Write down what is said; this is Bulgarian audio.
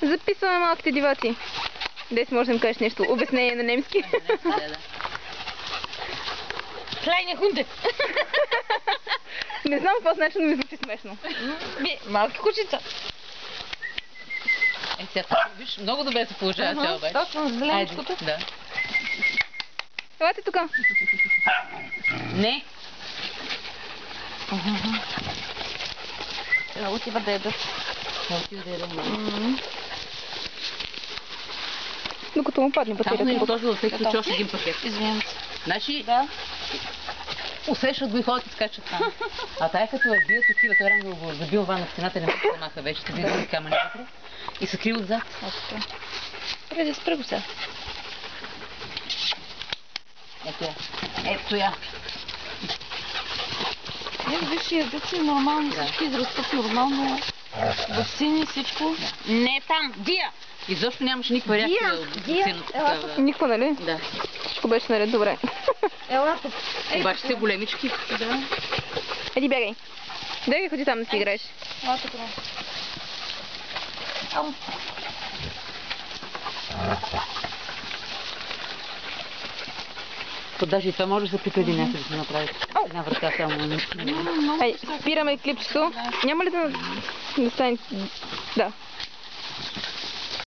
Записваме малките диваци. Дес може да им кажеш нещо. Обяснение на немски. Kleine Hunde. Не знам какво значи, но ми звучи смешно. Малки кучица. Сега, виж, много добре се получава цяло вече. Точно, зеленичкото. Да. Елате тука. Не. Отива да ядат. Отива да ядат. Докато му падне Само батерията. не точно във всеки случай още един пакет. Извинявам се. Значи, Да. усещат го и ходят и скачат там. А тая като е бият отива, той рано го забил ван на стената, не може да маха вече, те виждат камъни вътре и се крие отзад. Преди спре го сега. Ето я. Ето я. Виж, ядат си нормално, всички израстат нормално. Ваксини, всичко. Не там, Дия! И защо нямаше никаква реакция от ваксината такава? Никакво, нали? Да. Всичко беше наред, добре. Ела тук. Обаче сте големички. Да. Еди, бягай. Бягай, ходи там да си играеш. Ела тук. Ам. То даже и това може да се припреди някъде да се направи. Една врата само. Ай, спираме клипчето. Няма ли да стане... Да.